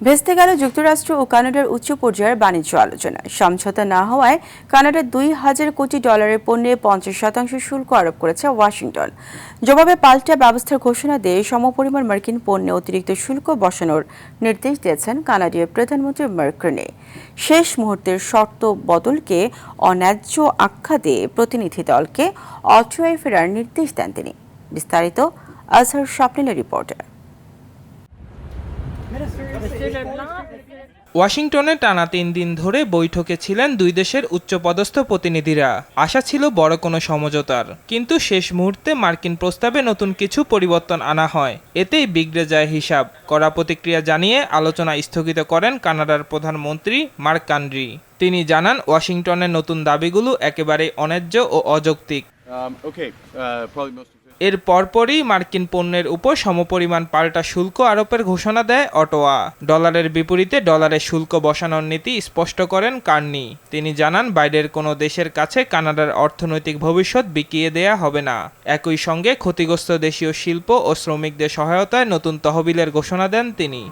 ভেস্তে গেল যুক্তরাষ্ট্র ও কানাডার উচ্চ পর্যায়ের বাণিজ্য আলোচনা। সমঝোতা না হওয়ায় কানাডার $2,000 কোটি পণ্যে 50% শুল্ক আরোপ করেছে ওয়াশিংটন। জবাবে পাল্টা ব্যবস্থার ঘোষণা দিয়ে সমপরিমাণ মার্কিন পণ্যে অতিরিক্ত শুল্ক বসানোর নির্দেশ দিয়েছেন কানাডীয় প্রধানমন্ত্রী মার্ক কার্নি। শেষ মুহূর্তের শর্ত বদলকে অন্যায্য আখ্যা দিয়ে প্রতিনিধি দলকে অটোয়ায় ফেরার নির্দেশ দেন তিনি। বিস্তারিত আজহার স্বপ্নিলের রিপোর্টে। ওয়াশিংটনে টানা 3 দিন ধরে বৈঠকে ছিলেন দুই দেশের উচ্চপদস্থ প্রতিনিধিরা। আশা ছিল বড় কোনো সমঝোতার, কিন্তু শেষ মুহূর্তে মার্কিন প্রস্তাবে নতুন কিছু পরিবর্তন আনা হয়। এতেই বিগড়ে যায় হিসাব। কড়া প্রতিক্রিয়া জানিয়ে আলোচনা স্থগিত করেন কানাডার প্রধানমন্ত্রী মার্ক কার্নি। তিনি জানান, ওয়াশিংটনের নতুন দাবিগুলো একেবারেই অন্যায্য ও অযৌক্তিক। এর পরপরই মার্কিন পণ্যের উপর সমপরিমাণ পাল্টা শুল্ক আরোপের ঘোষণা দেয় অটোয়া। ডলারের বিপরীতে ডলারে শুল্ক বসানোর নীতি স্পষ্ট করেন কার্নি। তিনি জানান, বাইরের কোনো দেশের কাছে কানাডার অর্থনৈতিক ভবিষ্যৎ বিকিয়ে দেয়া হবে না। একই সঙ্গে ক্ষতিগ্রস্ত দেশীয় শিল্প ও শ্রমিকদের সহায়তায় নতুন তহবিলের ঘোষণা দেন তিনি।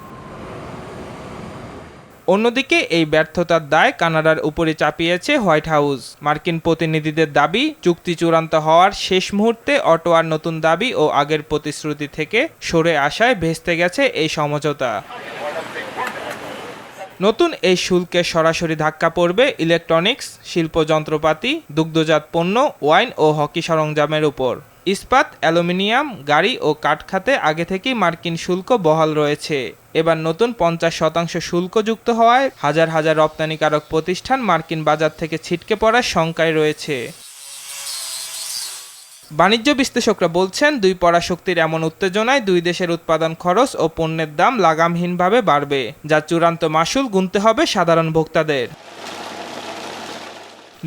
অন্যদিকে এই ব্যর্থতার দায় কানাডার উপরে চাপিয়েছে হোয়াইট হাউস। মার্কিন প্রতিনিধিদের দাবি, চুক্তি চূড়ান্ত হওয়ার শেষ মুহূর্তে অটোয়ার নতুন দাবি ও আগের প্রতিশ্রুতি থেকে সরে আসায় ভেস্তে গেছে এই সমঝোতা। নতুন এই শুল্কের সরাসরি ধাক্কা পড়বে ইলেকট্রনিক্স, শিল্প যন্ত্রপাতি, দুগ্ধজাত পণ্য, ওয়াইন ও হকি সরঞ্জামের উপর। ইস্পাত, অ্যালুমিনিয়াম, গাড়ি ও কাঠ খাতে আগে থেকেই মার্কিন শুল্ক বহাল রয়েছে। এবার নতুন 50% শুল্ক যুক্ত হওয়ায় হাজার হাজার রপ্তানিকারক প্রতিষ্ঠান মার্কিন বাজার থেকে ছিটকে পড়ার শঙ্কায় রয়েছে। বাণিজ্য বিশ্লেষকরা বলছেন, দুই পরাশক্তির এমন উত্তেজনায় দুই দেশের উৎপাদন খরচ ও পণ্যের দাম লাগামহীনভাবে বাড়বে, যা চূড়ান্ত মাশুল গুনতে হবে সাধারণ ভোক্তাদের।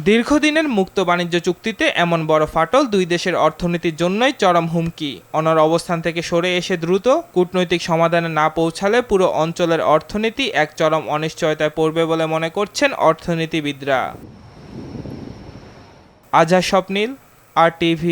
দীর্ঘদিনের মুক্ত বাণিজ্য চুক্তিতে এমন বড় ফাটল দুই দেশের অর্থনীতির জন্যই চরম হুমকি। অনড় অবস্থান থেকে সরে এসে দ্রুত কূটনৈতিক সমাধানে না পৌঁছালে পুরো অঞ্চলের অর্থনীতি এক চরম অনিশ্চয়তায় পড়বে বলে মনে করছেন অর্থনীতিবিদরা। আজহার স্বপ্নিল, RTV।